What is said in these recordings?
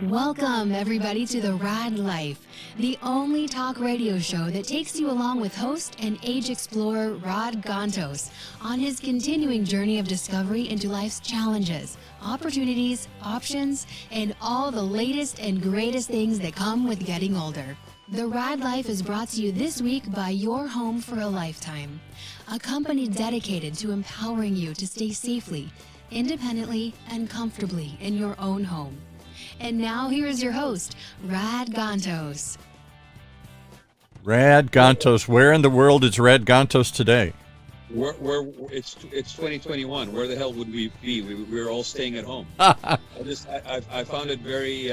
Welcome, everybody, to the Raad Life, the only talk radio show that takes you along with host and age explorer Raad Ghantous on his continuing journey of discovery into life's challenges, opportunities, options, and all the latest and greatest things that come with getting older. The Raad Life is brought to you this week by Your Home for a Lifetime, a company dedicated to empowering you to stay safely, independently, and comfortably in your own home. And now here is your host, Raad Ghantous. Raad Ghantous. Where in the world is Raad Ghantous today? It's 2021. Where the hell would we be? We're all staying at home. I found it very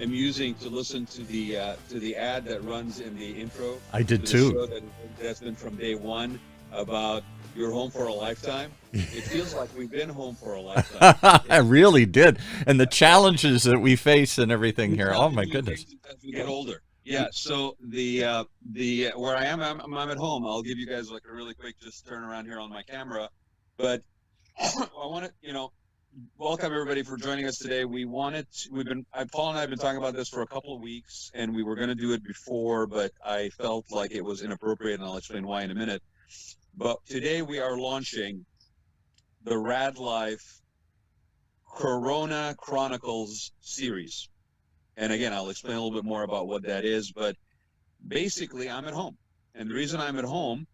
amusing to listen to the ad that runs in the intro. I did too. Show that's been from day one about you're home for a lifetime. It feels like we've been home for a lifetime. I really did. And the challenges that we face and everything here. Oh my goodness. As we get older. Yeah. So the where I am, I'm at home. I'll give you guys like a really quick just turn around here on my camera. But I want to, welcome everybody for joining us today. Paul and I have been talking about this for a couple of weeks, and we were going to do it before, but I felt like it was inappropriate, and I'll explain why in a minute. But today we are launching the Raad Life Corona Chronicles series. And again, I'll explain a little bit more about what that is, but basically I'm at home. And the reason I'm at home,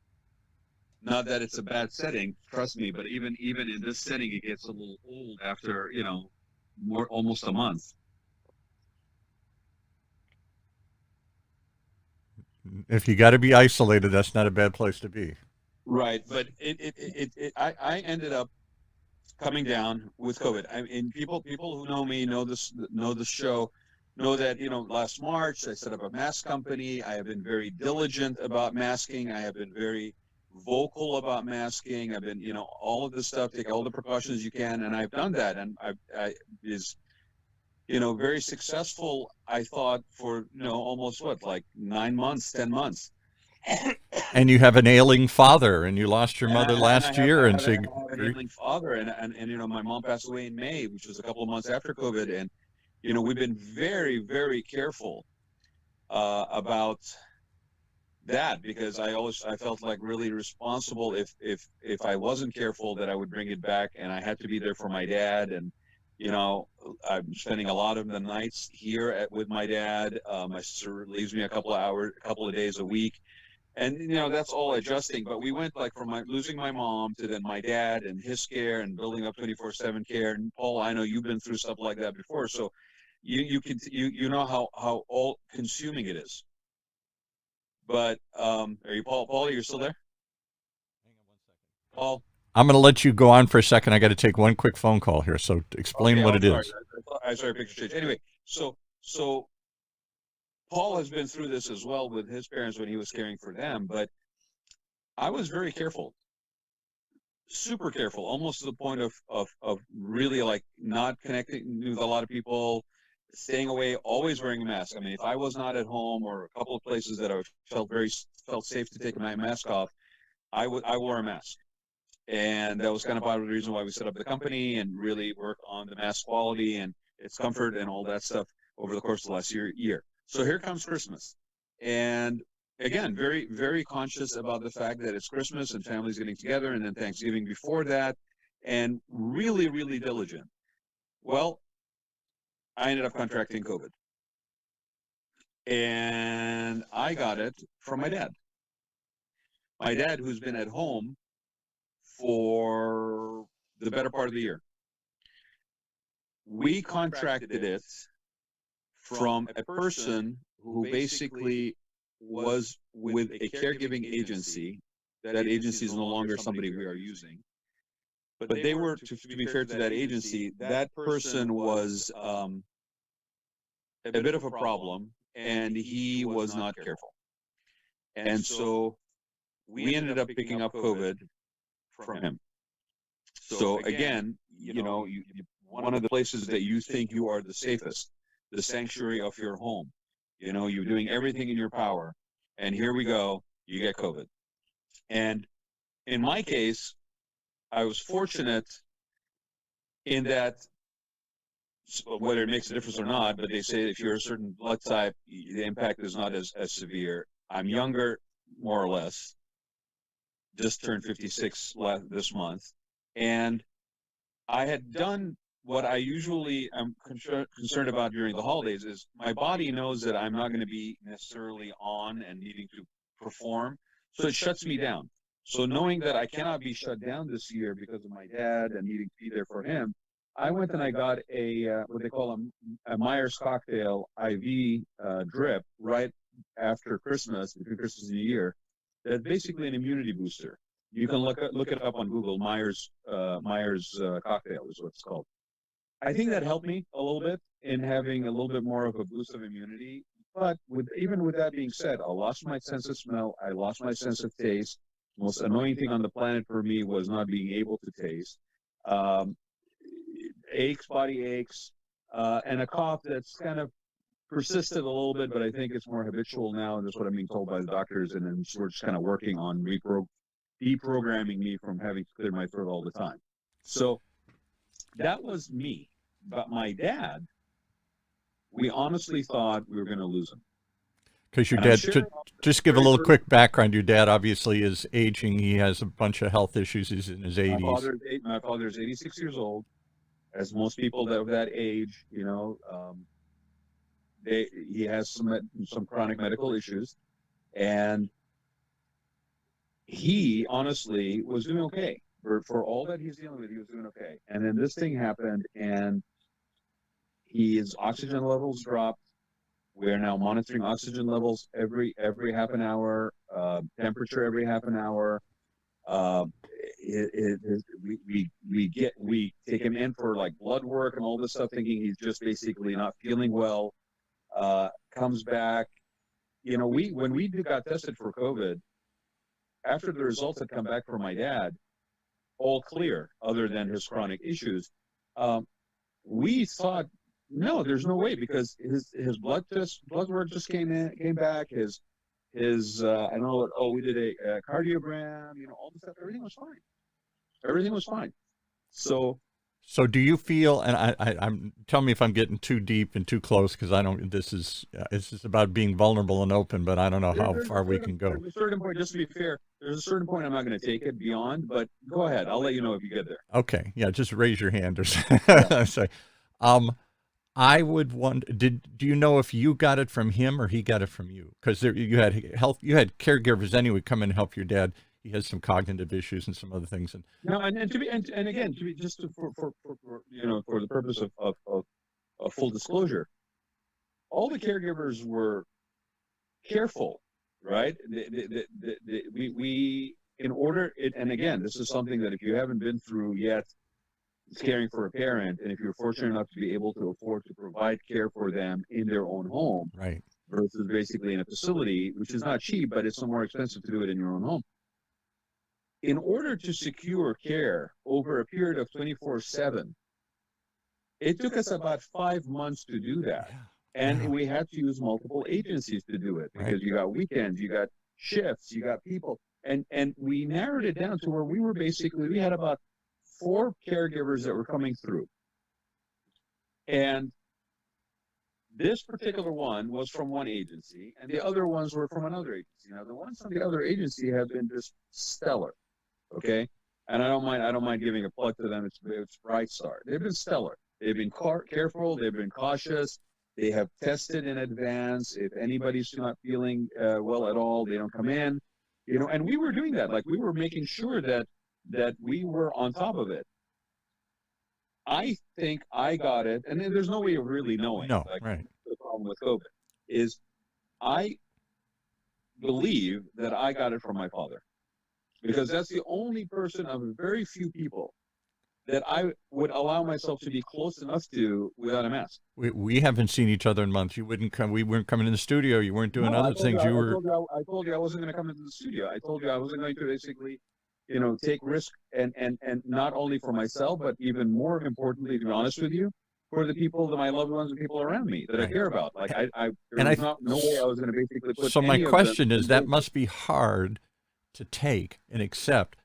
not that it's a bad setting, trust me, but even in this setting, it gets a little old after, almost a month. If you got to be isolated, that's not a bad place to be. Right, but I ended up coming down with COVID. I mean, people who know me know the show, know that last March I set up a mask company. I have been very diligent about masking. I have been very vocal about masking. I've been all of this stuff. Take all the precautions you can, and I've done that, and I is very successful. I thought for almost 9 months, 10 months. And you have an ailing father, and you lost your mother last year, I have an ailing father, and my mom passed away in May, which was a couple of months after COVID, and we've been very, very careful about that because I felt like really responsible if I wasn't careful that I would bring it back, and I had to be there for my dad, and I'm spending a lot of the nights here with my dad. My sister leaves me a couple of days a week. And, that's all adjusting. But we went from losing my mom to then my dad and his care and building up 24/7 care. And Paul, I know you've been through stuff like that before. So you know how all consuming it is. But are you Paul, you're still there? Hang on 1 second. Paul? I'm going to let you go on for a second. I got to take one quick phone call here. So explain what it is. I saw your picture change. Anyway, so Paul has been through this as well with his parents when he was caring for them, but I was very careful, super careful, almost to the point of really not connecting with a lot of people, staying away, always wearing a mask. I mean, if I was not at home or a couple of places that I felt safe to take my mask off, I wore a mask. And that was kind of part of the reason why we set up the company and really work on the mask quality and its comfort and all that stuff over the course of the last year. So here comes Christmas. And again, very, very conscious about the fact that it's Christmas and families getting together, and then Thanksgiving before that, and really, really diligent. Well, I ended up contracting COVID. And I got it from my dad. My dad, who's been at home for the better part of the year. We contracted it from a person who basically was with a caregiving agency. That agency is no longer somebody we are using. But they were, to be fair to that agency, that person was a bit of a problem, and he was not careful. And so we ended up picking up COVID from him. So again, one of the places that you think you are the safest, the sanctuary of your home, you're doing everything in your power, and here we go, you get COVID. And in my case, I was fortunate in that whether it makes a difference or not, but they say if you're a certain blood type, the impact is not as severe. I'm younger, more or less, just turned 56 this month. And I had done what I usually am concerned about during the holidays is my body knows that I'm not going to be necessarily on and needing to perform. So it shuts me down. So knowing that I cannot be shut down this year because of my dad and needing to be there for him, I went and I got a what they call a Myers cocktail IV drip right after Christmas, between Christmas and New Year. That's basically an immunity booster. You can look it up on Google. Myers cocktail is what it's called. I think that helped me a little bit in having a little bit more of a boost of immunity. But even with that being said, I lost my sense of smell. I lost my sense of taste. The most annoying thing on the planet for me was not being able to taste. Aches, body aches, and a cough that's kind of persisted a little bit, but I think it's more habitual now. And that's what I'm being told by the doctors. And then we're just kind of working on deprogramming me from having to clear my throat all the time. So that was me. But my dad, we honestly thought we were going to lose him. Because your dad, just give a little quick background. Your dad obviously is aging. He has a bunch of health issues. He's in his 80s. My father's 86 years old. As most people of that age, he has some chronic medical issues. And he honestly was doing okay. For all that he's dealing with, he was doing okay. And then this thing happened, and his oxygen levels dropped. We're now monitoring oxygen levels every half an hour, temperature every half an hour. We take him in for like blood work and all this stuff, thinking he's just basically not feeling well. Comes back. When we got tested for COVID, after the results had come back for my dad, all clear other than his chronic issues, we thought, no, there's no way, because his blood work just came back. His I don't know what, we did a cardiogram, all this stuff, everything was fine. So do you feel, and I'm tell me if I'm getting too deep and too close, because I don't, this is about being vulnerable and open, but I don't know how far we can go. There's a certain point, just to be fair, there's a certain point I'm not going to take it beyond, but go ahead. I'll let you know if you get there. Okay. Yeah. Just raise your hand or something. Sorry. I would wonder, do you know if you got it from him or he got it from you? Because you had caregivers anyway come in and help your dad. He has some cognitive issues and some other things. And no, and again, for the purpose of full disclosure, all the caregivers were careful, right? We in order it, and again, this is something that if you haven't been through yet, it's caring for a parent, and if you're fortunate enough to be able to afford to provide care for them in their own home, right, versus basically in a facility, which is not cheap, but it's more expensive to do it in your own home. In order to secure care over a period of 24/7, it took us about 5 months to do that. Yeah. And we had to use multiple agencies to do it, because you got weekends, you got shifts, you got people. And we narrowed it down to where we had about 4 caregivers that were coming through. And this particular one was from one agency, and the other ones were from another agency. Now, the ones from the other agency have been just stellar, okay? And I don't mind giving a plug to them. It's Bright Star. They've been stellar. They've been careful. They've been cautious. They have tested in advance. If anybody's not feeling well at all, they don't come in. And we were doing that. Like, we were making sure that we were on top of it. I think I got it, and there's no way of really knowing. No, right. The problem with COVID is I believe that I got it from my father, because that's the only person of very few people that I would allow myself to be close enough to without a mask. We haven't seen each other in months. You wouldn't come. We weren't coming in the studio. You weren't doing other things. I told you I wasn't going to come into the studio. I told you I wasn't going to basically, take risk, and not only for myself, but even more importantly, to be honest with you, for the people, my loved ones and people around me that I care about. Like no way I was going to basically put. So my question is, that must be hard to take and accept.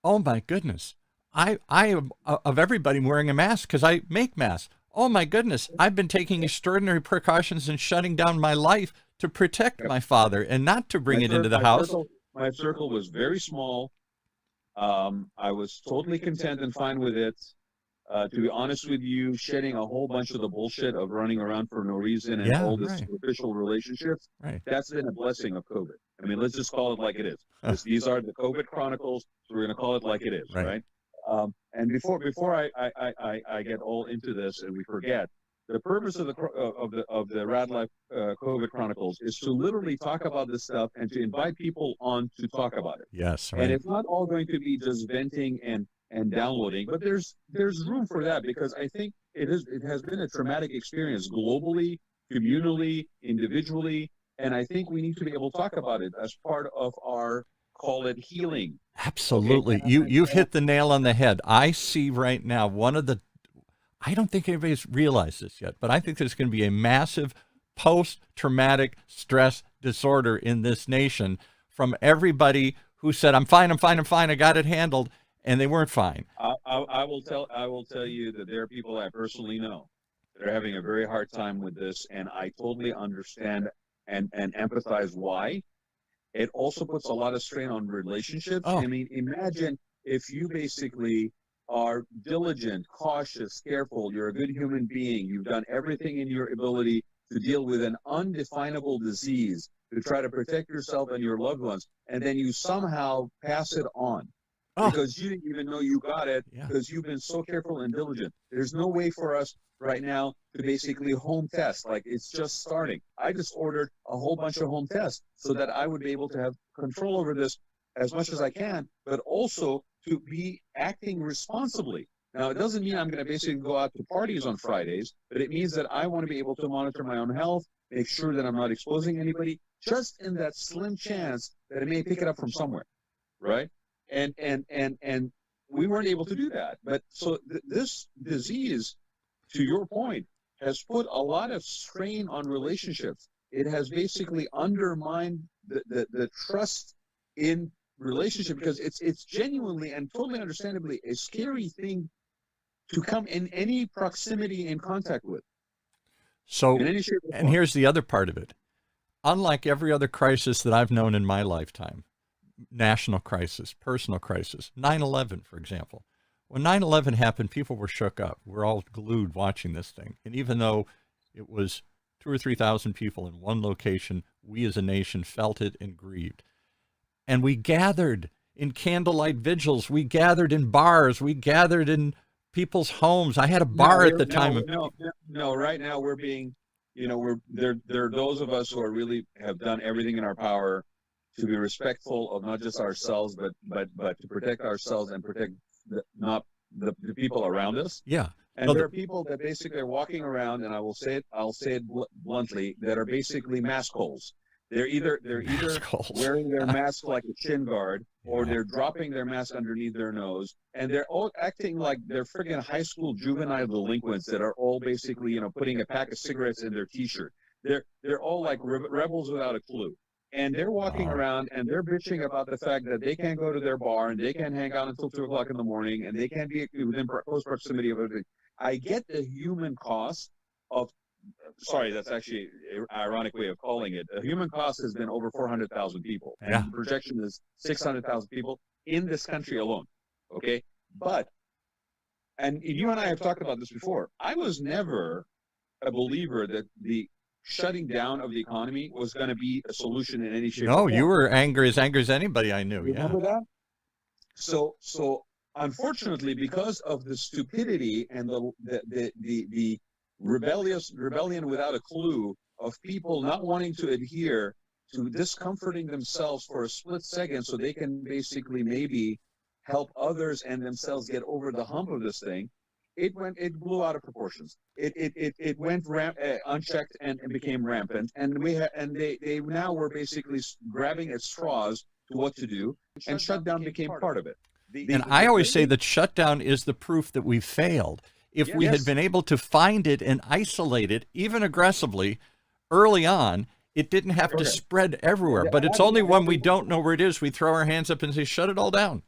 Oh my goodness. I am of everybody wearing a mask, because I make masks. Oh my goodness, I've been taking extraordinary precautions and shutting down my life to protect my father and not to bring it into the house. My circle was very small. I was totally content and fine with it. To be honest with you, shedding a whole bunch of the bullshit of running around for no reason and all this superficial relationships, that's been a blessing of COVID. I mean, let's just call it like it is. These are the COVID Chronicles, so we're going to call it like it is, right? And before I get all into this and we forget, the purpose of the Raad Life COVID Chronicles is to literally talk about this stuff and to invite people on to talk about it. Yes, right. And it's not all going to be just venting and downloading, but there's room for that, because I think it has been a traumatic experience globally, communally, individually, and I think we need to be able to talk about it as part of our, call it, healing. Absolutely. Okay? You've hit the nail on the head. I see right now I don't think anybody's realized this yet, but I think there's going to be a massive post-traumatic stress disorder in this nation from everybody who said, I'm fine, I got it handled, and they weren't fine. I will tell you that there are people I personally know that are having a very hard time with this, and I totally understand and empathize why. It also puts a lot of strain on relationships. I mean, imagine if you basically are diligent, cautious, careful, you're a good human being, you've done everything in your ability to deal with an undefinable disease, to try to protect yourself and your loved ones, and then you somehow pass it on because you didn't even know you got it, because you've been so careful and diligent. There's no way for us right now to basically home test. Like, it's just starting. I just ordered a whole bunch of home tests so that I would be able to have control over this as much as I can, but also to be acting responsibly. Now, it doesn't mean I'm going to basically go out to parties on Fridays, but it means that I want to be able to monitor my own health, make sure that I'm not exposing anybody, just in that slim chance that I may pick it up from somewhere, right? And we weren't able to do that. But so this disease, to your point, has put a lot of strain on relationships. It has basically undermined the trust in relationship, because it's genuinely and totally understandably a scary thing to come in any proximity and contact with. So, and here's the other part of it. Unlike every other crisis that I've known in my lifetime, national crisis, personal crisis, 9/11, for example. When 9/11 happened, people were shook up. We're all glued watching this thing. And even though it was 2,000 or 3,000 people in one location, we as a nation felt it and grieved. And we gathered in candlelight vigils. We gathered in bars. We gathered in people's homes. I had a bar at the time. No, right now we're being, there are those of us who are really have done everything in our power to be respectful of not just ourselves, but to protect ourselves and protect not the people around us. Yeah. And there are people that basically are walking around, and I'll say it bluntly, that are basically mask holes. They're either wearing their mask like a chin guard, or they're dropping their mask underneath their nose, and they're all acting like they're friggin' high school juvenile delinquents that are all basically, putting a pack of cigarettes in their T-shirt. They're all like rebels without a clue, and they're walking around and they're bitching about the fact that they can't go to their bar and they can't hang out until 2:00 in the morning, and they can't be within close proximity of everything. I get the human cost of. Sorry, that's actually an ironic way of calling it. The human cost has been over 400,000 people, and the projection is 600,000 people in this country alone. Okay, and you and I have talked about this before. I was never a believer that the shutting down of the economy was going to be a solution in any shape. No, you were as angry as anybody I knew. Remember that? So unfortunately, because of the stupidity and the rebellion without a clue of people not wanting to adhere to discomforting themselves for a split second so they can basically maybe help others and themselves get over the hump of this thing, it blew out of proportions. It went unchecked and became rampant, and they now were basically grabbing at straws to what to do, and shutdown became part of it. And I always say that shutdown is the proof that we failed. If we had been able to find it and isolate it, even aggressively, early on, it didn't have to spread everywhere. But it's only when we don't know where it is, we throw our hands up and say, shut it all down.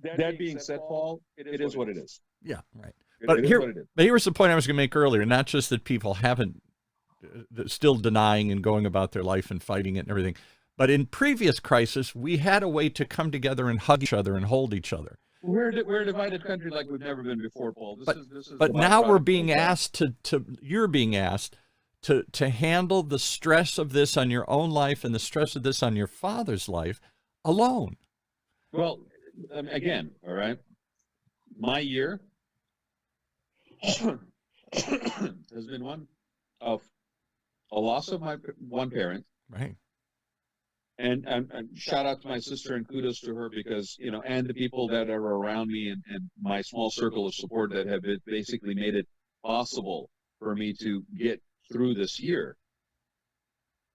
That being said, Paul, it is what it is. Yeah, right. But It is what it is. here's the point I was going to make earlier. Not just that people haven't, still denying and going about their life and fighting it and everything, but in previous crisis, we had a way to come together and hug each other and hold each other. We're a divided country like we've never been before, Paul. This is But now we're being asked you're being asked to handle the stress of this on your own life and the stress of this on your father's life alone. Well, again, all right. My year has been one of a loss of my one parent. Right. And shout out to my sister and kudos to her because, and the people that are around me and my small circle of support that have basically made it possible for me to get through this year.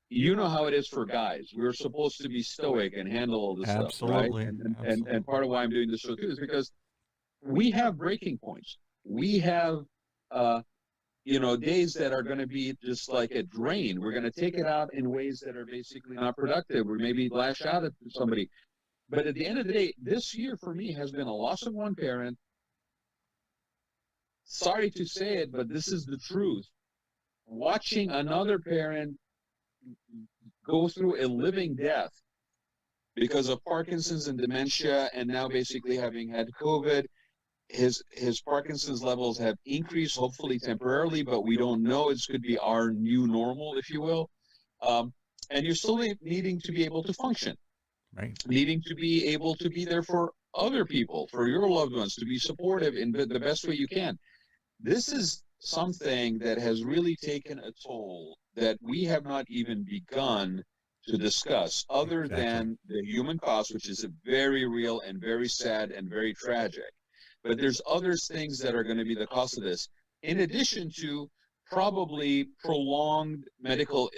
You know how it is for guys. We're supposed to be stoic and handle all this stuff, right? And part of why I'm doing this show too is because we have breaking points. We have, days that are going to be just like a drain. We're going to take it out in ways that are basically not productive. We maybe lash out at somebody. But at the end of the day, this year for me has been a loss of one parent. Sorry to say it, but this is the truth. Watching another parent go through a living death because of Parkinson's and dementia, and now basically having had COVID, his Parkinson's levels have increased, hopefully temporarily, but we don't know. It could be our new normal, if you will. And you're still needing to be able to function, right? Needing to be able to be there for other people, for your loved ones, to be supportive in the best way you can. This is something that has really taken a toll that we have not even begun to discuss, other than the human cost, which is very real and very sad and very tragic. But there's other things that are going to be the cost of this, in addition to probably prolonged medical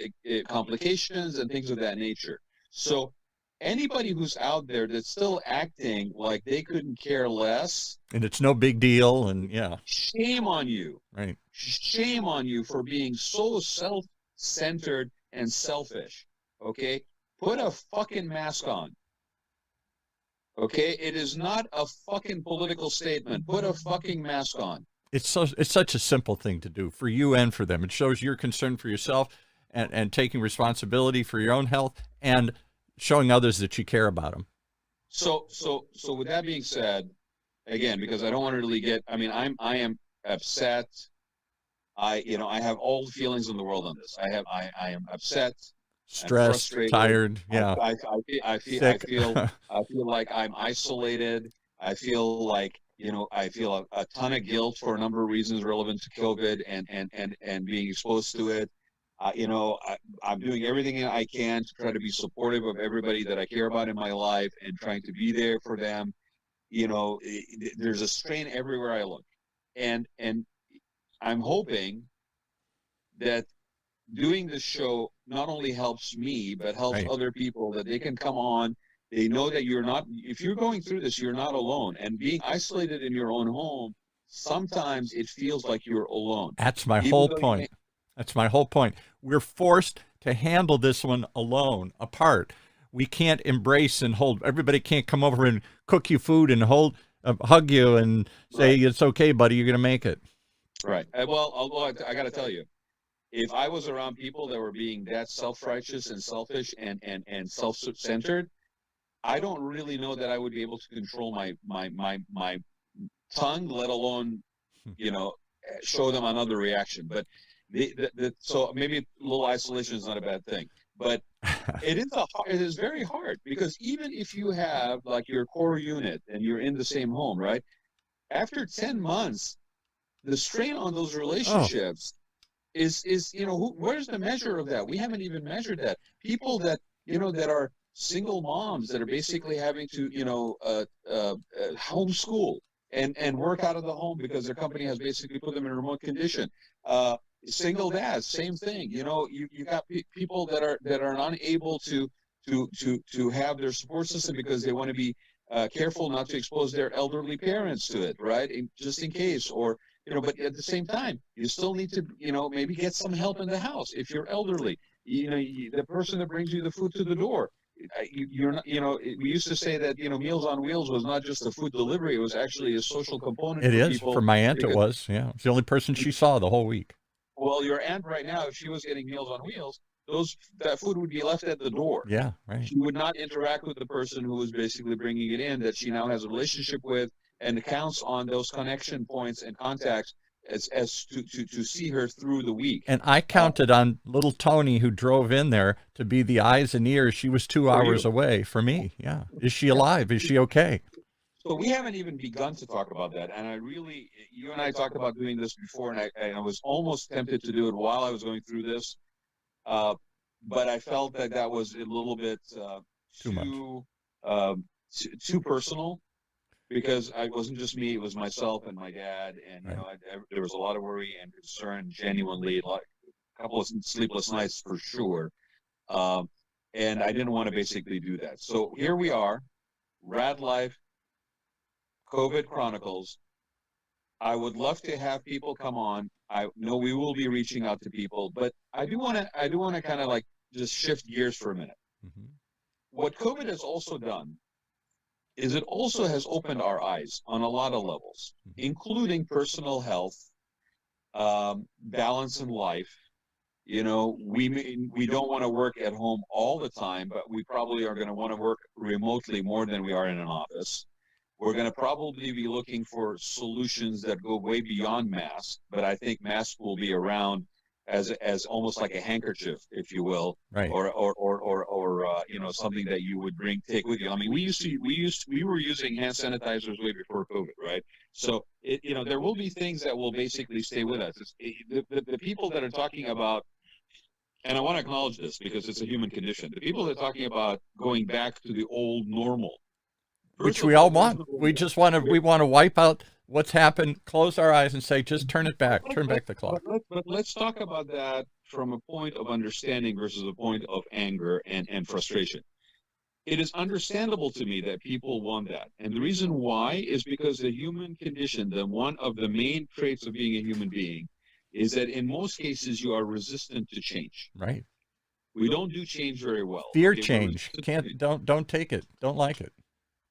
complications and things of that nature. So anybody who's out there that's still acting like they couldn't care less, and it's no big deal, and shame on you. Right. Shame on you for being so self-centered and selfish. Okay? Put a fucking mask on. Okay? It is not a fucking political statement. Put a fucking mask on. It's such a simple thing to do for you and for them. It shows your concern for yourself and taking responsibility for your own health and showing others that you care about them. So with that being said, again, because I don't want to really get, I am upset. I have all the feelings in the world on this. I am upset, stressed, tired. Yeah. I feel like I'm isolated. I feel like, I feel a ton of guilt for a number of reasons relevant to COVID and being exposed to it. I'm doing everything I can to try to be supportive of everybody that I care about in my life and trying to be there for them. There's a strain everywhere I look. And I'm hoping that doing this show not only helps me, but helps other people, that they can come on. They know that you're not, if you're going through this, you're not alone. And being isolated in your own home, sometimes it feels like you're alone. That's my whole point. That's my whole point. We're forced to handle this one alone, apart. We can't embrace and hold. Everybody can't come over and cook you food and hug you and say, it's okay, buddy, you're going to make it. Right. Well, although I got to tell you, if I was around people that were being that self-righteous and selfish and self-centered, I don't really know that I would be able to control my tongue, let alone, show them another reaction. But so maybe a little isolation is not a bad thing. But it is very hard, because even if you have like your core unit and you're in the same home, right? After 10 months, the strain on those relationships is where's the measure of that? We haven't even measured that. People that that are single moms that are basically having to homeschool and work out of the home because their company has basically put them in a remote condition. Single dads, same thing. You got people that are unable to have their support system because they want to be careful not to expose their elderly parents to it, right? Just in case, or but at the same time, you still need to maybe get some help in the house if you're elderly. The person that brings you the food to the door, you're not, we used to say that, Meals on Wheels was not just a food delivery, it was actually a social component It for is. people. For my aunt, it Because, was. Yeah. It's the only person she saw the whole week. well, your aunt right now, if she was getting Meals on Wheels, that food would be left at the door. Yeah, right. She would not interact with the person who was basically bringing it in, that she now has a relationship with, and counts on those connection points and contacts as to see her through the week. And I counted on little Tony, who drove in there, to be the eyes and ears. She was 2 hours away for me. Yeah. Is she alive? Is she okay? So we haven't even begun to talk about that. And you and I talked about doing this before, and I was almost tempted to do it while I was going through this. But I felt that was a little bit too personal, because it wasn't just me, it was myself and my dad. And, right. There was a lot of worry and concern, genuinely, a couple of sleepless nights for sure. And I didn't want to basically do that. So here we are, Raad Life COVID Chronicles. I would love to have people come on. I know we will be reaching out to people, but I do want to kind of like just shift gears for a minute. Mm-hmm. What COVID has also done is it also has opened our eyes on a lot of levels, including personal health, balance in life. We don't want to work at home all the time, but we probably are going to want to work remotely more than we are in an office. We're going to probably be looking for solutions that go way beyond masks, but I think masks will be around as almost like a handkerchief, if you will, right. or something that you would take with you. I mean, we were using hand sanitizers way before COVID, right? So there will be things that will basically stay with us. The people that are talking about, and I want to acknowledge this because it's a human condition, the people that are talking about going back to the old normal, which we all want. We want to wipe out what's happened, close our eyes and say, just turn it back, turn back the clock. But let's talk about that from a point of understanding versus a point of anger and frustration. It is understandable to me that people want that. And the reason why is because the human condition, one of the main traits of being a human being, is that in most cases you are resistant to change. Right. We don't do change very well. Fear change. Don't take it. Don't like it.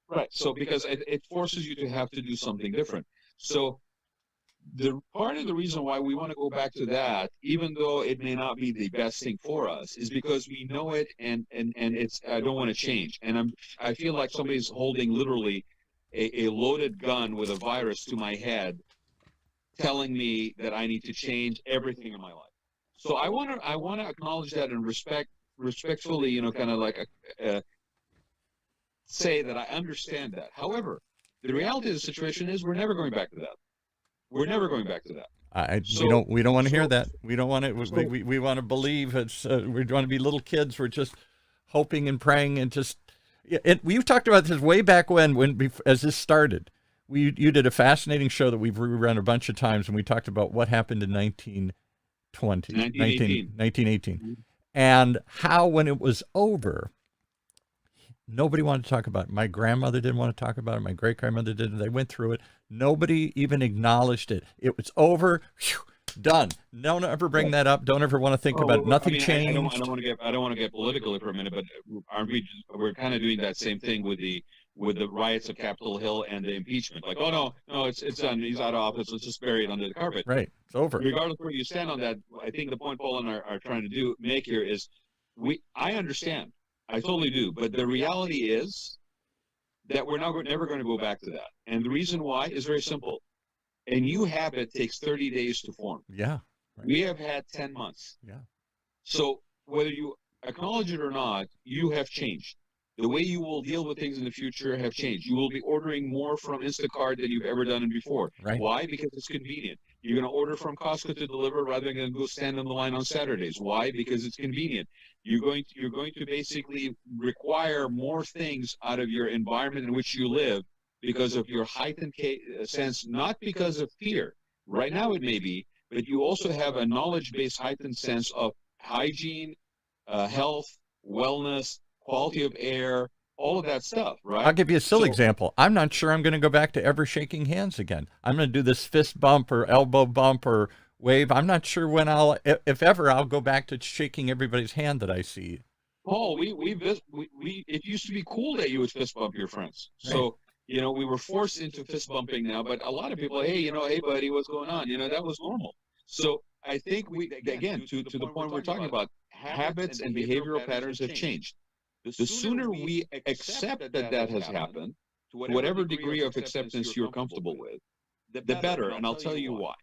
Right. So because it forces you to have to do something different. So the part of the reason why we want to go back to that, even though it may not be the best thing for us, is because we know it, and it's, I don't want to change. And I feel like somebody's holding literally a loaded gun with a virus to my head, telling me that I need to change everything in my life. So I want to acknowledge that and respectfully, kind of like say that I understand that. However, the reality of the situation is we're never going back to that. We're never going back to that. We don't want to hear that. We don't want to. We want to believe it's. We want to be little kids. We're just hoping and praying and just. We've talked about this way back as this started. You did a fascinating show that we've rerun a bunch of times, and we talked about what happened in 1918, and how when it was over, nobody wanted to talk about it. My grandmother didn't want to talk about it. My great-grandmother didn't. They went through it. Nobody even acknowledged it. It was over. Whew, done. Don't ever bring that up. Don't ever want to think about it. Nothing changed. I don't want to get political for a minute, but we're kind of doing that same thing with the riots of Capitol Hill and the impeachment. Like, oh no, it's done. He's out of office. Let's just bury it under the carpet. Right. It's over. Regardless of where you stand on that, I think the point Paul and I are trying to make here is I understand. I totally do. But the reality is that we're never going to go back to that. And the reason why is very simple. A new habit takes 30 days to form. Yeah. Right. We have had 10 months. Yeah. So whether you acknowledge it or not, you have changed. The way you will deal with things in the future have changed. You will be ordering more from Instacart than you've ever done before. Right. Why? Because it's convenient. You're going to order from Costco to deliver rather than go stand on the line on Saturdays. Why? Because it's convenient. You're going to basically require more things out of your environment in which you live because of your heightened sense, not because of fear. Right now it may be, but you also have a knowledge-based heightened sense of hygiene, health, wellness, quality of air, all of that stuff, right? I'll give you a silly example. I'm not sure I'm going to go back to ever shaking hands again. I'm going to do this fist bump or elbow bump or wave. I'm not sure when if ever, I'll go back to shaking everybody's hand that I see. Paul, it used to be cool that you would fist bump your friends. So, we were forced into fist bumping now, but a lot of people, hey, hey buddy, what's going on? That was normal. So I think again, to the point we're talking about, habits and behavioral patterns have changed. The sooner we accept that has happened, to whatever degree of acceptance you're comfortable with, the better. And I'll tell you why.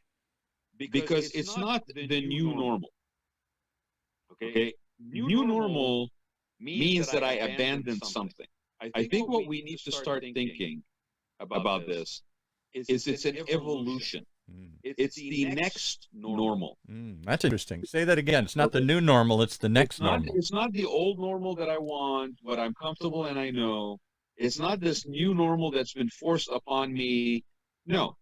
Because it's not the new normal. Okay? New normal means that I abandoned something. I think what we need to start thinking about this is it's an evolution. It's the next normal. That's interesting. Say that again. It's not the new normal, it's the next normal. It's not the old normal that I want, but I'm comfortable and I know. It's not this new normal that's been forced upon me. No.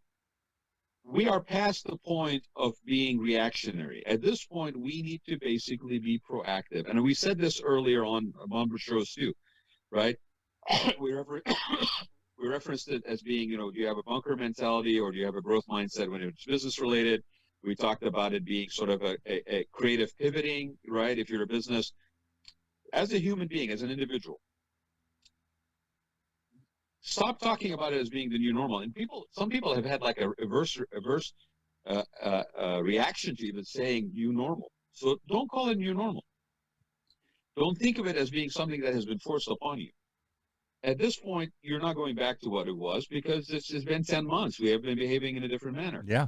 We are past the point of being reactionary. At this point, we need to basically be proactive. And we said this earlier on Bomber shows too, right? We referenced it as being, do you have a bunker mentality or do you have a growth mindset when it's business related? We talked about it being sort of a creative pivoting, right? If you're a business, as a human being, as an individual, stop talking about it as being the new normal. And some people have had like a reverse reaction to even saying new normal. So don't call it new normal. Don't think of it as being something that has been forced upon you. At this point, you're not going back to what it was because it's been 10 months. We have been behaving in a different manner. Yeah.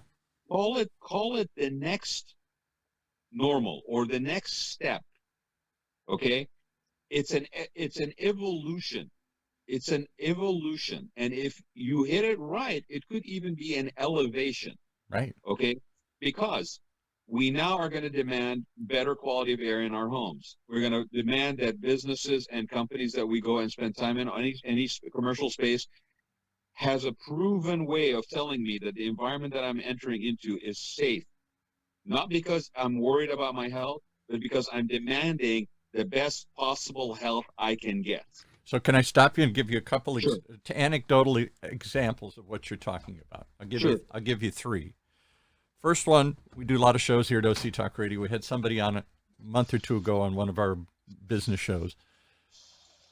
Call it the next normal or the next step. Okay? It's an evolution. It's an evolution. And if you hit it right, it could even be an elevation. Right. Okay? Because we now are going to demand better quality of air in our homes. We're going to demand that businesses and companies that we go and spend time in any commercial space has a proven way of telling me that the environment that I'm entering into is safe. Not because I'm worried about my health, but because I'm demanding the best possible health I can get. So can I stop you and give you a couple of anecdotal examples of what you're talking about? I'll give you three. First one, we do a lot of shows here at OC Talk Radio. We had somebody on a month or two ago on one of our business shows.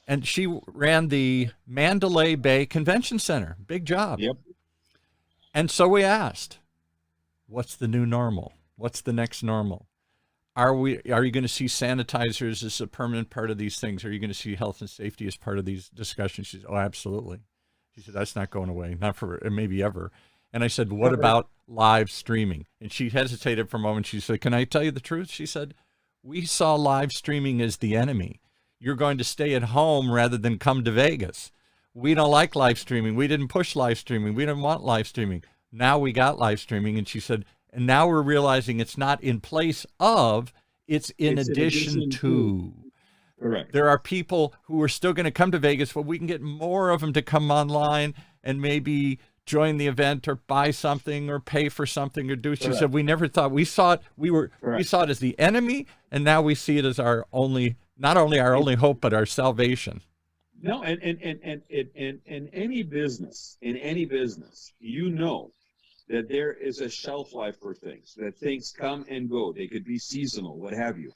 And she ran the Mandalay Bay Convention Center. Big job. Yep. And so we asked, what's the new normal? What's the next normal? Are you going to see sanitizers as a permanent part of these things? Are you going to see health and safety as part of these discussions? She said, oh, absolutely. She said, that's not going away, not for maybe ever. And I said, what about live streaming? And she hesitated for a moment. She said, can I tell you the truth? She said, we saw live streaming as the enemy. You're going to stay at home rather than come to Vegas. We don't like live streaming. We didn't push live streaming. We didn't want live streaming. Now we got live streaming. And she said, and now we're realizing it's not in place of, it's in addition to. Correct. There are people who are still going to come to Vegas, but we can get more of them to come online and maybe join the event or buy something or pay for something or do. She said, we never thought, we saw it as the enemy, and now we see it as our only, not only our only hope, but our salvation. No, and in any business, that there is a shelf life for things, that things come and go. They could be seasonal, what have you.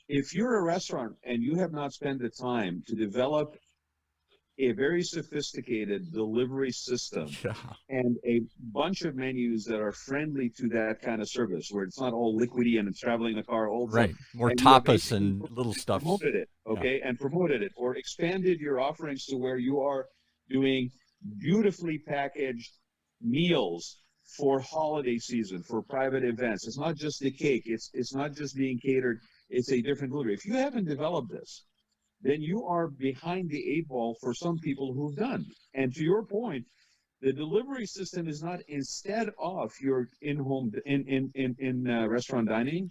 If you're a restaurant and you have not spent the time to develop a very sophisticated delivery system and a bunch of menus that are friendly to that kind of service, where it's not all liquidy and it's traveling in the car all the time. More tapas and little stuff. Promoted it, and promoted it, or expanded your offerings to where you are doing beautifully packaged meals for holiday season, for private events. It's not just the cake. It's not just being catered. It's a different delivery. If you haven't developed this, then you are behind the eight ball for some people who've done. And to your point, the delivery system is not instead of your in-home, in restaurant dining.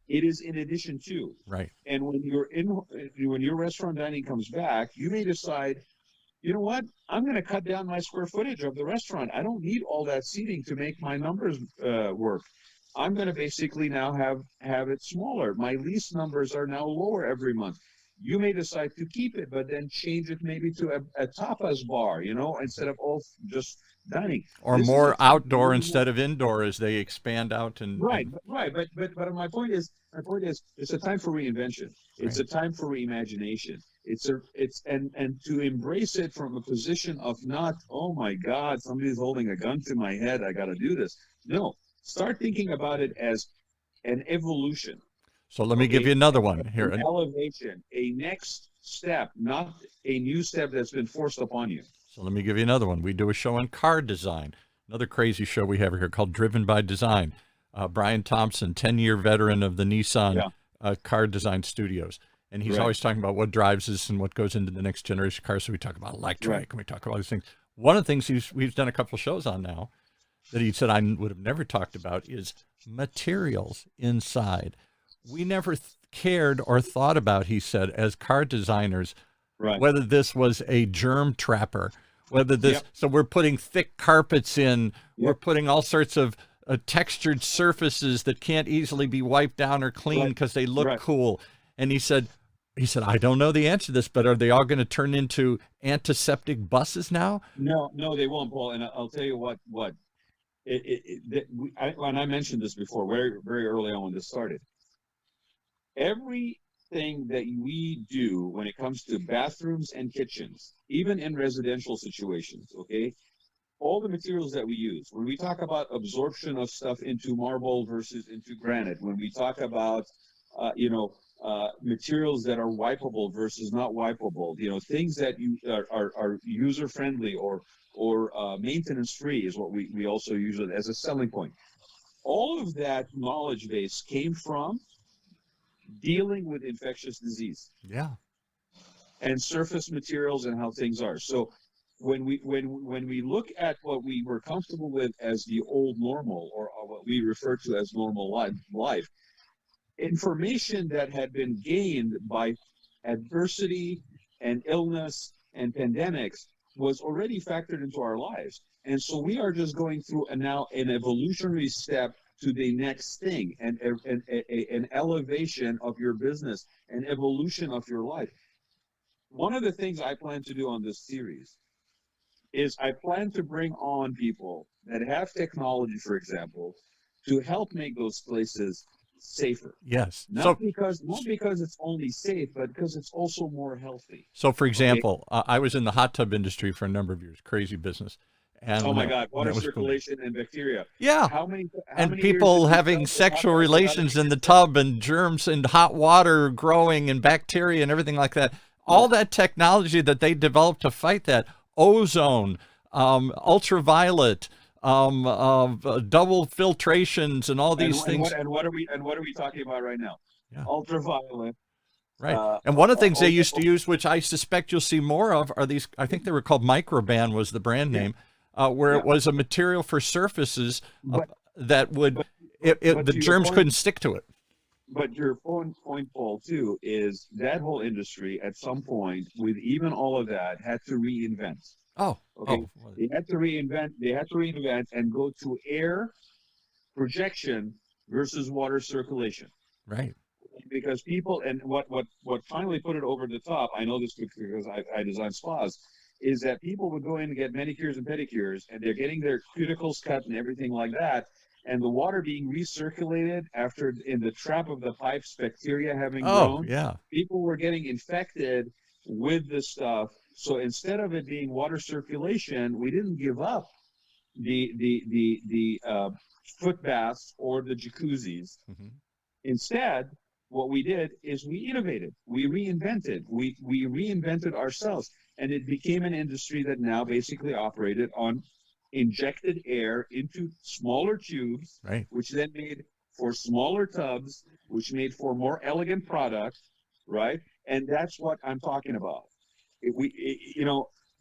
It is in addition to. Right. And when your restaurant dining comes back, you may decide, you know what? I'm going to cut down my square footage of the restaurant. I don't need all that seating to make my numbers work. I'm going to basically now have it smaller. My lease numbers are now lower every month. You may decide to keep it, but then change it maybe to a tapas bar, instead of all just dining. Or This is a more time outdoor to instead of indoor as they expand out right, right. But my point is, it's a time for reinvention. It's Right. a time for reimagination. And to embrace it from a position of not, oh my God, somebody's holding a gun to my head, I got to do this. No, start thinking about it as an evolution. So let me give you another one here. An elevation, a next step, not a new step that's been forced upon you. So let me give you another one. We do a show on car design. Another crazy show we have here called Driven by Design. Brian Thompson, 10-year veteran of the Nissan car design studios. And he's always talking about what drives us and what goes into the next generation cars. So we talk about electric and we talk about all these things. One of the things we've done a couple of shows on now that he said I would have never talked about is materials inside. We never cared or thought about, he said, as car designers, whether this was a germ trapper, whether this, so we're putting thick carpets in, we're putting all sorts of textured surfaces that can't easily be wiped down or cleaned because they look cool. And he said, I don't know the answer to this, but are they all going to turn into antiseptic buses now? No, they won't, Paul. And I'll tell you what. And I mentioned this before, very, very early on when this started. Everything that we do when it comes to bathrooms and kitchens, even in residential situations, okay, all the materials that we use, when we talk about absorption of stuff into marble versus into granite, when we talk about, materials that are wipeable versus not wipeable, things that are user-friendly or maintenance-free is what we also use it as a selling point. All of that knowledge base came from dealing with infectious disease. Yeah. And surface materials and how things are. So when we look at what we were comfortable with as the old normal, or what we refer to as normal life, information that had been gained by adversity and illness and pandemics was already factored into our lives. And so we are just going through now an evolutionary step to the next thing, and an elevation of your business, an evolution of your life. One of the things I plan to do on this series is I plan to bring on people that have technology, for example, to help make those places safer. Yes. Not because it's only safe, but because it's also more healthy. So, for example, I was in the hot tub industry for a number of years, crazy business. And oh my God, water circulation and bacteria. Yeah. How many people having sexual relations in the tub, and germs and hot water growing and bacteria and everything like that. All that technology that they developed to fight that, ozone, ultraviolet, double filtrations, and all these things. And what are we talking about right now? Yeah. Ultraviolet. Right. And one of the things they used to use, which I suspect you'll see more of, are these, I think they were called Microban was the brand name, where it was a material for surfaces that would, the germs couldn't stick to it. But your point, Paul, too, is that whole industry at some point, with even all of that, had to reinvent. They had to reinvent and go to air projection versus water circulation. Right. Because people, and what finally put it over the top, I know this because I design spas, is that people would go in and get manicures and pedicures, and they're getting their cuticles cut and everything like that, and the water being recirculated after, in the trap of the pipes, bacteria having grown. People were getting infected with this stuff. So instead of it being water circulation, we didn't give up the foot baths or the jacuzzis. Mm-hmm. Instead, what we did is we innovated, we reinvented, we reinvented ourselves, and it became an industry that now basically operated on injected air into smaller tubes, which then made for smaller tubs, which made for more elegant product, right? And that's what I'm talking about.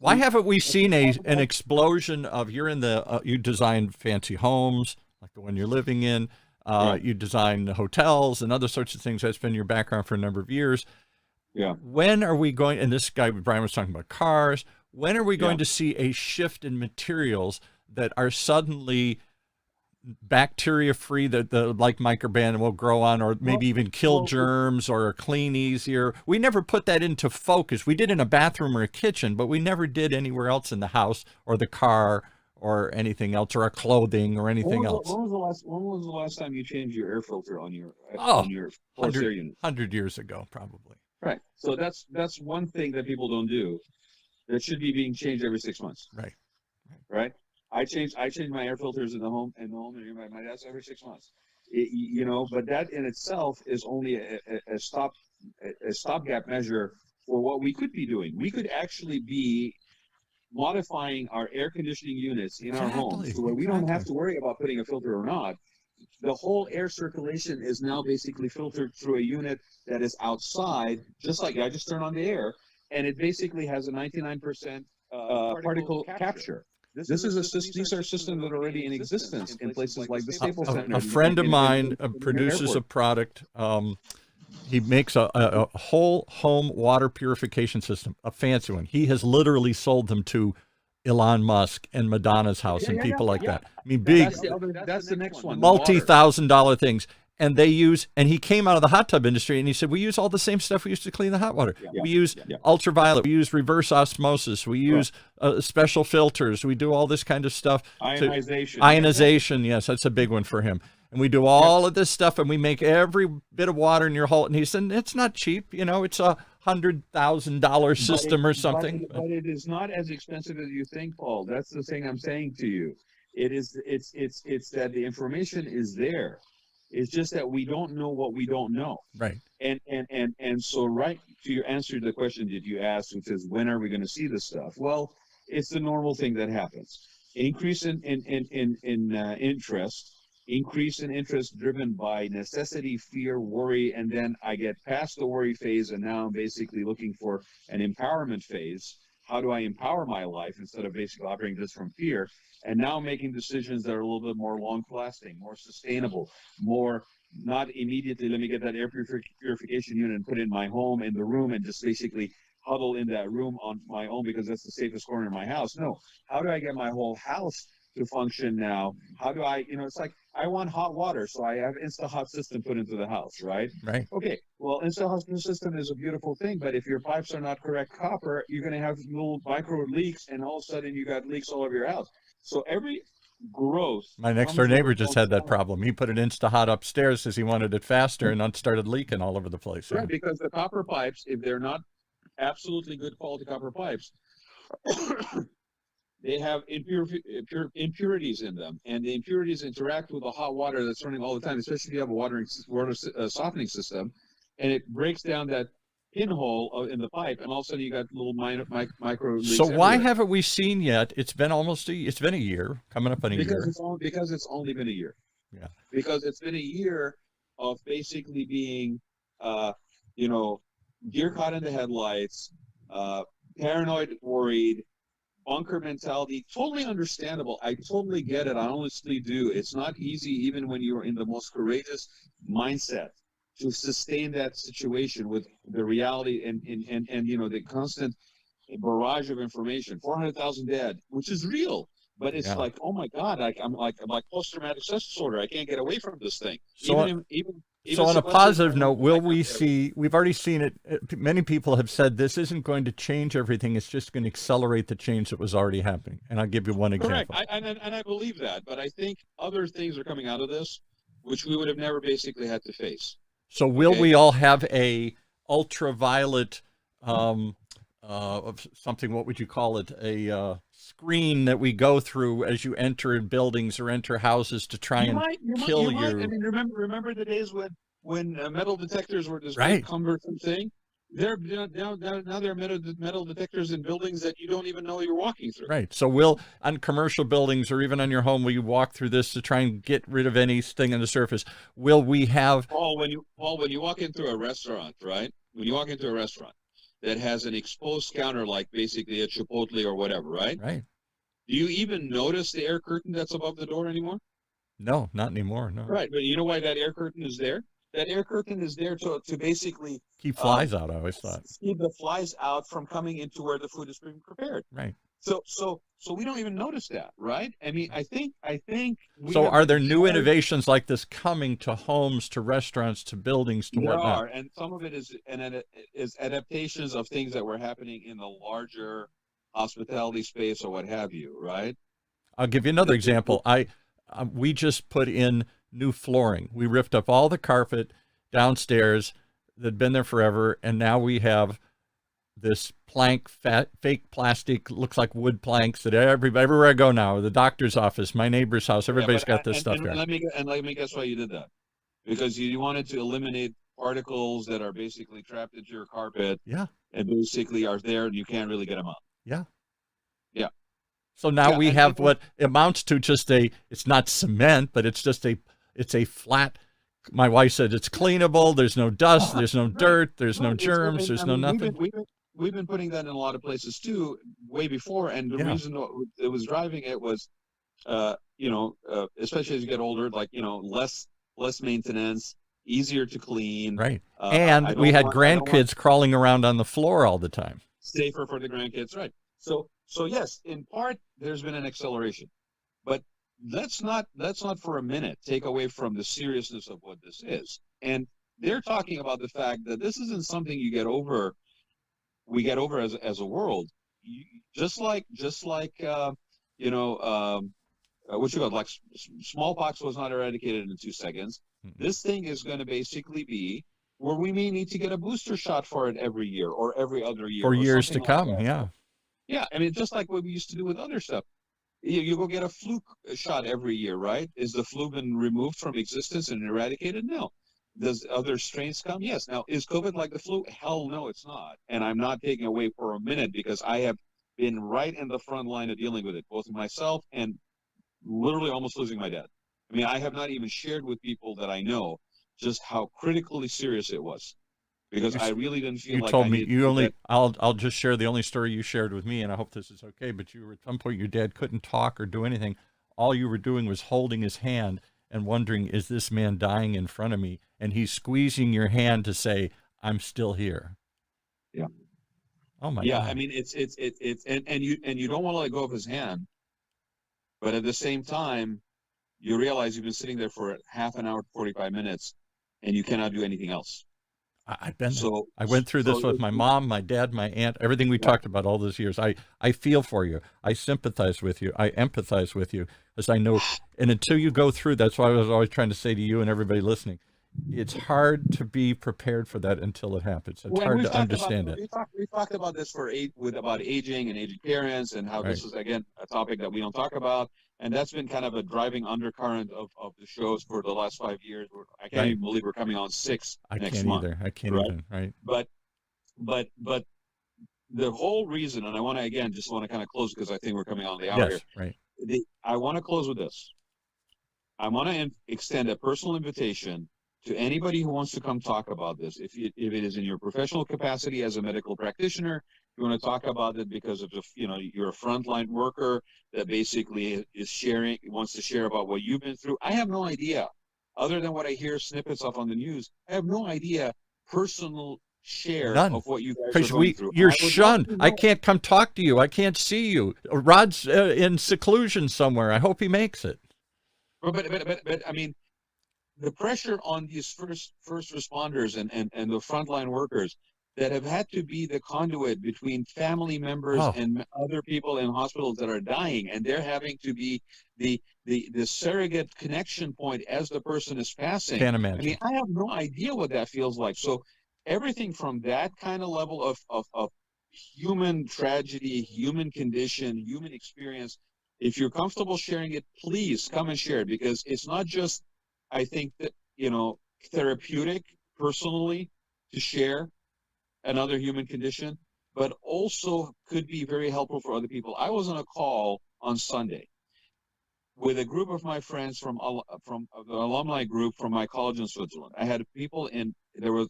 Why haven't we seen an explosion of, you're in the, you design fancy homes like the one you're living in, you design hotels and other sorts of things. That's been your background for a number of years. Yeah. When are we going, and this guy, Brian, was talking about cars, when are we going to see a shift in materials that are suddenly bacteria-free, that like Microban will grow on, or maybe even kill germs, or are clean easier? We never put that into focus. We did in a bathroom or a kitchen, but we never did anywhere else in the house or the car or anything else, or our clothing or anything else. When was the last time you changed your air filter on your Oh, forced air unit? 100 years ago, probably. Right. So that's one thing that people don't do. That should be being changed every 6 months. Right. Right. I change my air filters in the home and my dad's every 6 months. But that in itself is only a stopgap measure for what we could be doing. We could actually be modifying our air conditioning units in our homes to where we don't have to worry about putting a filter or not. The whole air circulation is now basically filtered through a unit that is outside, just like I just turned on the air, and it basically has a 99% particle capture. These are systems that are already in existence in places like the Staples Center. A friend of mine produces a product. He makes a whole home water purification system, a fancy one. He has literally sold them to Elon Musk and Madonna's house and people like that. I mean, big, that's the next one. multi-$1,000 things. And he came out of the hot tub industry, and he said, we use all the same stuff we used to clean the hot water. We use ultraviolet, we use reverse osmosis, we use special filters, we do all this kind of stuff. Ionization, yes, that's a big one for him. And we do all of this stuff, and we make every bit of water in your whole, and he said, it's not cheap, it's $100,000 system or something. But it is not as expensive as you think, Paul. That's the thing I'm saying to you. It's that the information is there. It's just that we don't know what we don't know. Right. And so right to your answer to the question that you asked, which is when are we going to see this stuff? Well, it's the normal thing that happens. Increase in interest, increase in interest driven by necessity, fear, worry, and then I get past the worry phase, and now I'm basically looking for an empowerment phase. How do I empower my life instead of basically operating this from fear? And now making decisions that are a little bit more long-lasting, more sustainable, more not immediately, let me get that air purification unit and put it in my home, in the room, and just basically huddle in that room on my own because that's the safest corner in my house. No. How do I get my whole house to function now? How do I, it's like I want hot water, so I have Insta-Hot system put into the house, right? Right. Okay, well, Insta-Hot system is a beautiful thing, but if your pipes are not correct copper, you're going to have little micro leaks, and all of a sudden you got leaks all over your house. So every growth. My next door neighbor just had that problem. He put it Insta-Hot upstairs because he wanted it faster, and it started leaking all over the place. Right, because the copper pipes, if they're not absolutely good quality copper pipes, they have impurities in them, and the impurities interact with the hot water that's running all the time, especially if you have a water softening system, and it breaks down that pinhole in the pipe, and all of a sudden you got little micro leaks. So why haven't we seen yet? It's been a year, coming up on a year. Because it's only been a year. Yeah. Because it's been a year of basically being, deer caught in the headlights, paranoid, worried, bunker mentality. Totally understandable. I totally get it. I honestly do. It's not easy, even when you're in the most courageous mindset, to sustain that situation with the reality and the constant barrage of information. 400,000 dead, which is real, but it's like, oh my God, I'm like post-traumatic stress disorder. I can't get away from this thing. So on a positive note, will we see? We've already seen it. Many people have said this isn't going to change everything. It's just going to accelerate the change that was already happening. And I'll give you one example. Correct. And I believe that, but I think other things are coming out of this, which we would have never basically had to face. So will we all have a ultraviolet something, what would you call it? A screen that we go through as you enter in buildings or enter houses to try and kill you. I mean, remember the days when metal detectors were this big cumbersome thing? Now there are metal detectors in buildings that you don't even know you're walking through. Right. So on commercial buildings or even on your home, will you walk through this to try and get rid of anything on the surface? Will we have... Paul, when you walk into a restaurant, right? When you walk into a restaurant that has an exposed counter, like basically a Chipotle or whatever, right? Right. Do you even notice the air curtain that's above the door anymore? No, not anymore, no. Right, but you know why that air curtain is there? That air curtain is there to basically keep flies out. I always thought keep the flies out from coming into where the food is being prepared. Right. So we don't even notice that, right? I mean, I think. So are there new innovations like this coming to homes, to restaurants, to buildings, to whatnot? There are, and some of it is adaptations of things that were happening in the larger hospitality space or what have you, right? I'll give you another example. We just put in new flooring. We ripped up all the carpet downstairs that'd been there forever, and now we have this fake plastic, looks like wood planks that everywhere I go now, the doctor's office, my neighbor's house, everybody's got this stuff there. Let me guess why you did that. Because you wanted to eliminate particles that are basically trapped into your carpet. Yeah. And basically are there and you can't really get them out. Yeah. Yeah. So now we have what amounts to just it's not cement, but it's just it's a flat. My wife said it's cleanable. There's no dust. There's no dirt. There's no germs. There's no nothing. We've been putting that in a lot of places too, way before. And the reason it was driving it was, especially as you get older, like, less maintenance, easier to clean. Right. And we had grandkids crawling around on the floor all the time. Safer for the grandkids. Right. So yes, in part, there's been an acceleration, but let's not for a minute take away from the seriousness of what this is. And they're talking about the fact that this isn't something we get over as a world. Just like smallpox was not eradicated in 2 seconds. Mm-hmm. This thing is going to basically be where we may need to get a booster shot for it every year or every other year. For years to come, yeah. Yeah, I mean, just like what we used to do with other stuff. You go get a flu shot every year, right? Is the flu been removed from existence and eradicated? No. Does other strains come? Yes. Now, is COVID like the flu? Hell no, it's not. And I'm not taking away for a minute because I have been right in the front line of dealing with it, both myself and literally almost losing my dad. I mean, I have not even shared with people that I know just how critically serious it was. Because I really didn't feel like you told me I'll just share the only story you shared with me, and I hope this is okay, but you were at some point your dad couldn't talk or do anything. All you were doing was holding his hand and wondering, is this man dying in front of me? And he's squeezing your hand to say, I'm still here. Yeah. Oh my God. Yeah, I mean it's and you don't want to let go of his hand, but at the same time, you realize you've been sitting there for half an hour, 45 minutes, and you cannot do anything else. I've been there. I went through this with my mom, my dad, my aunt, everything we talked about all those years. I feel for you. I sympathize with you. I empathize with you, as I know. And until you go through, that's why I was always trying to say to you and everybody listening, it's hard to be prepared for that until it happens. It's hard to understand it. We talked about this about aging and aging parents and how this is, again, a topic that we don't talk about. And that's been kind of a driving undercurrent of the shows for the last 5 years. I can't even believe we're coming on 6 next month. I can't either. Right. But the whole reason, and I want to kind of close because I think we're coming on the hour here. Right. I want to close with this. I want to extend a personal invitation to anybody who wants to come talk about this. If it is in your professional capacity as a medical practitioner, you want to talk about it because of you're a frontline worker that basically wants to share about what you've been through. I have no idea, other than what I hear snippets of on the news. I have no idea personal share of what you guys are going through. You're shunned. I can't come talk to you. I can't see you. Rod's in seclusion somewhere. I hope he makes it. But I mean, the pressure on these first responders and the frontline workers that have had to be the conduit between family members and other people in hospitals that are dying, and they're having to be the surrogate connection point as the person is passing. Can't imagine. I mean, I have no idea what that feels like. So everything from that kind of level of human tragedy, human condition, human experience, if you're comfortable sharing it, please come and share it, because it's not just, I think, that, therapeutic personally to share another human condition, but also could be very helpful for other people. I was on a call on Sunday with a group of my friends from the alumni group from my college in Switzerland. I had people there was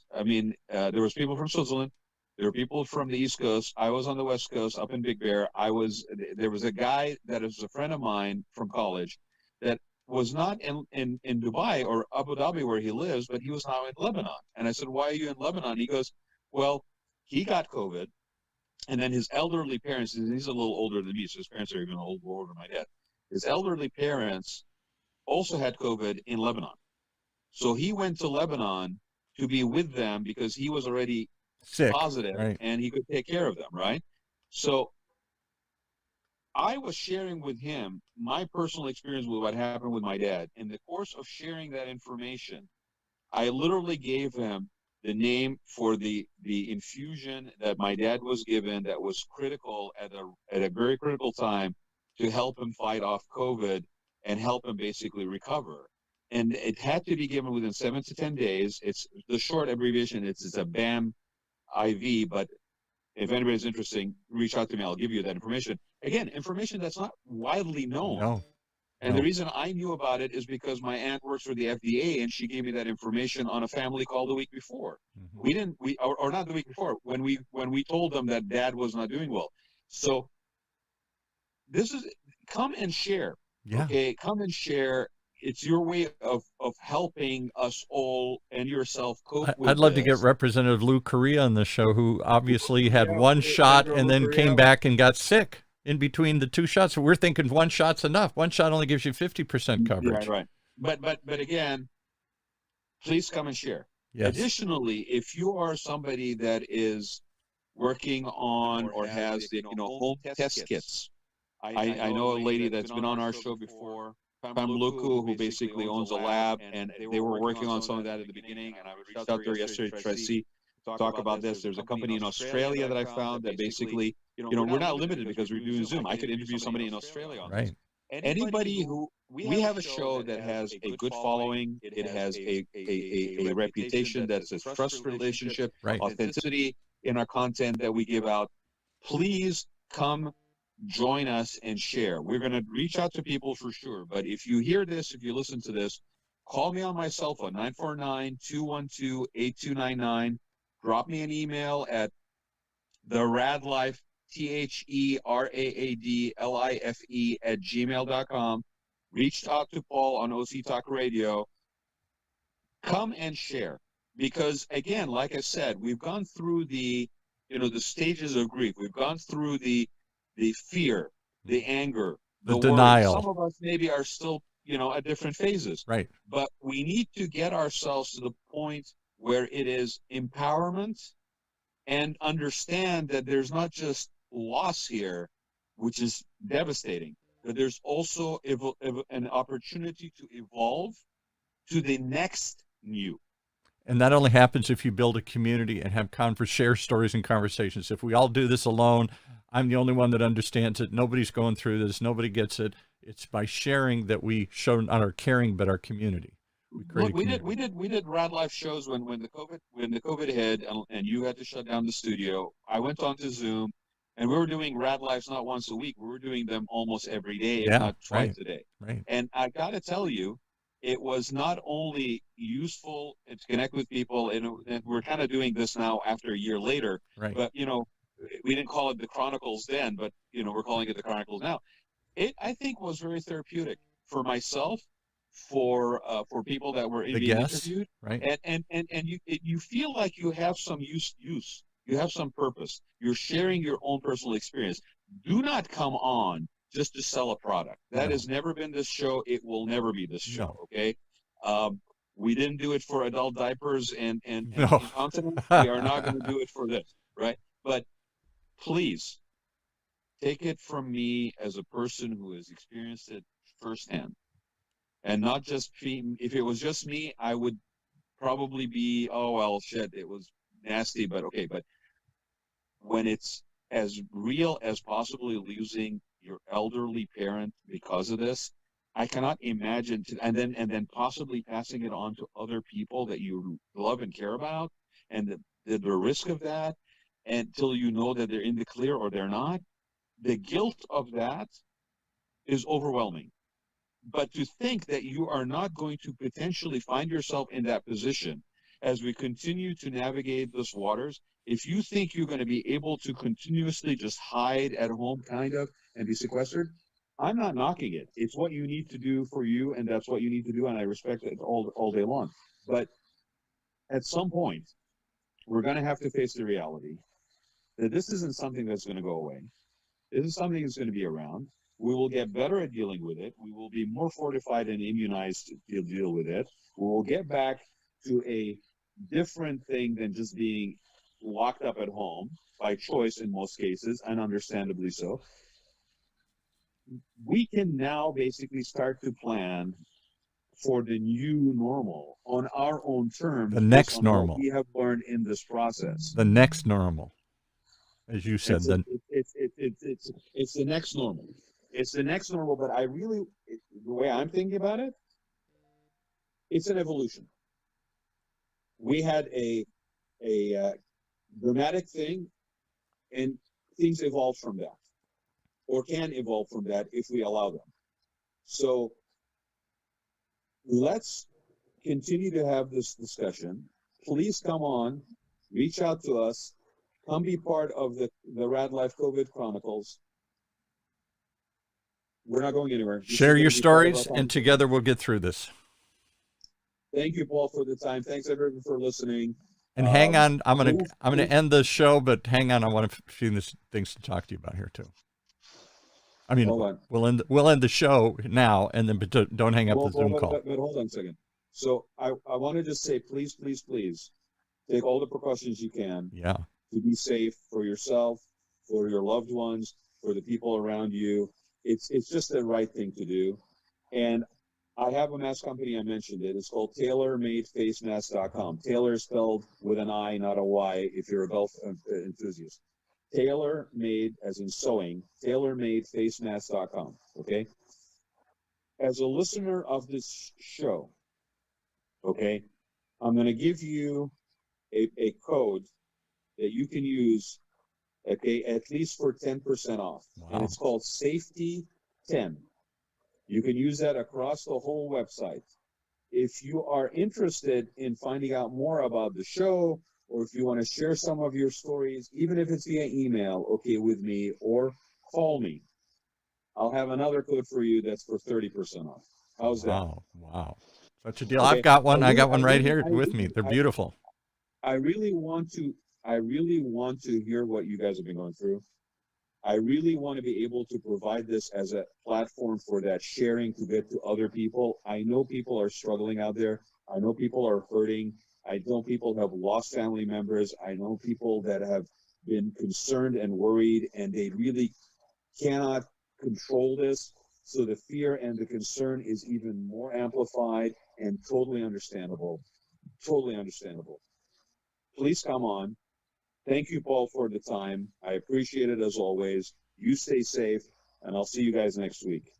people from Switzerland. There were people from the East Coast. I was on the West Coast up in Big Bear. There was a guy that is a friend of mine from college that was not in Dubai or Abu Dhabi where he lives, but he was now in Lebanon. And I said, why are you in Lebanon? He goes, well, he got COVID, and then his elderly parents, and he's a little older than me, so his parents are even a little older than my dad. His elderly parents also had COVID in Lebanon. So he went to Lebanon to be with them because he was already sick, positive, right, and he could take care of them, right? So I was sharing with him my personal experience with what happened with my dad. In the course of sharing that information, I literally gave him the name for the infusion that my dad was given that was critical at a very critical time to help him fight off COVID and help him basically recover. And it had to be given within 7 to 10 days. It's the short abbreviation. It's a BAM IV, but if anybody's interested, reach out to me. I'll give you that information. Again, information that's not widely known. No. And the reason I knew about it is because my aunt works for the FDA, and she gave me that information on a family call the week before. Or not the week before, when we told them that Dad was not doing well. So this is, come and share. Yeah. Okay, come and share. It's your way of helping us all and yourself cope with I'd love to this. get Representative Lou Correa on the show, who obviously had one shot and then came back and got sick in between the 2 shots. So we're thinking 1 shot's enough. 1 shot only gives you 50% coverage. Yeah, right. But again, please come and share. Yes. Additionally, if you are somebody that is working on or has the home test kits, I know a lady that's been on our show before, Pamluku, who basically owns a lab, and they were working on some of that at the beginning, and I reached out there yesterday to try to see, talk about this. There's a company in Australia that I found that basically, we're not limited because we're doing Zoom. I could interview somebody in Australia on this. Anybody who, we have a show that has a good following, it has a reputation that's a trust relationship, authenticity in our content that we give out. Please come join us and share. We're going to reach out to people for sure. But if you hear this, if you listen to this, call me on my cell phone, 949-212-8299. Drop me an email at the Raad Life, THERAADLIFE @gmail.com. Reach out to Paul on OC Talk Radio. Come and share. Because again, like I said, we've gone through the stages of grief. We've gone through the fear, the anger, the denial. Worry. Some of us maybe are still, at different phases. Right. But we need to get ourselves to the point where it is empowerment and understand that there's not just loss here, which is devastating, but there's also an opportunity to evolve to the next new. And that only happens if you build a community and have share stories and conversations. If we all do this alone, I'm the only one that understands it. Nobody's going through this. Nobody gets it. It's by sharing that we show not our caring, but our community. We did Raad Life shows when the COVID hit and you had to shut down the studio. I went on to Zoom, and we were doing Raad Lives not once a week. We were doing them almost every day, if not twice a day. Right. And I got to tell you, it was not only useful to connect with people, and we're kind of doing this now after a year later. Right. But we didn't call it the Chronicles then, but we're calling it the Chronicles now. It, I think, was very therapeutic for myself, for people that were being interviewed, right? And you feel like you have some use, you have some purpose. You're sharing your own personal experience. Do not come on just to sell a product. That has never been this show. It will never be this show. Okay. We didn't do it for adult diapers and incontinence. We are not going to do it for this, right? But please take it from me as a person who has experienced it firsthand, and not just if it was just me, I would probably be, oh well, shit, it was nasty, but okay. But when it's as real as possibly losing your elderly parent because of this, I cannot imagine and then possibly passing it on to other people that you love and care about, and the risk of that until you know that they're in the clear or they're not. The guilt of that is overwhelming. But to think that you are not going to potentially find yourself in that position as we continue to navigate those waters, if you think you're going to be able to continuously just hide at home kind of and be sequestered, I'm not knocking it. It's what you need to do for you, and that's what you need to do, and I respect it all day long. But at some point, we're going to have to face the reality that this isn't something that's going to go away. This is something that's going to be around. We will get better at dealing with it. We will be more fortified and immunized to deal with it. We will get back to a different thing than just being locked up at home by choice in most cases, and understandably so. we can now basically start to plan for the new normal on our own terms. The next based on normal. what we have learned in this process. The next normal, as you said. It's the next normal. It's the next normal, but the way I'm thinking about it, it's an evolution. We had a dramatic thing, and things evolve from that, or can evolve from that if we allow them. So let's continue to have this discussion. Please come on, reach out to us, come be part of the Raad Life COVID Chronicles. We're not going anywhere. Share your stories, and together we'll get through this. Thank you, Paul, for the time. Thanks, everyone, for listening. And hang on, I'm gonna end the show, but hang on, I want a few things to talk to you about here too. I mean, we'll end the show now, and then but don't hang up the Zoom call. But hold on a second. So I want to just say, please, please, please, take all the precautions you can. Yeah. To be safe for yourself, for your loved ones, for the people around you. It's just the right thing to do. And I have a mask company. I mentioned it. It's called TaylorMadeFaceMask.com. Taylor is spelled with an I, not a Y, if you're a golf enthusiast. TaylorMade, as in sewing, TaylorMadeFaceMask.com. Okay? As a listener of this show, okay, I'm going to give you a code that you can use, okay, at least for 10% off. Wow. And it's called Safety 10. You can use that across the whole website. If you are interested in finding out more about the show, or if you want to share some of your stories, even if it's via email, okay, with me, or call me, I'll have another code for you that's for 30% off. How's that? Wow. Such a deal. Okay. I've got one. I got one right here with me. They're beautiful. I really want to hear what you guys have been going through. I really want to be able to provide this as a platform for that sharing to get to other people. I know people are struggling out there. I know people are hurting. I know people have lost family members. I know people that have been concerned and worried, and they really cannot control this. So the fear and the concern is even more amplified, and totally understandable. Totally understandable. Please come on. Thank you, Paul, for the time. I appreciate it as always. You stay safe, and I'll see you guys next week.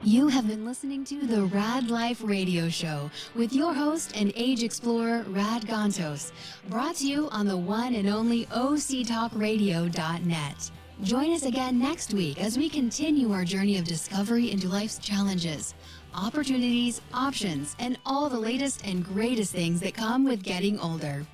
You have been listening to the Raad Life Radio Show with your host and age explorer, Raad Ghantous, brought to you on the one and only OCTalkRadio.net. Join us again next week as we continue our journey of discovery into life's challenges, opportunities, options, and all the latest and greatest things that come with getting older.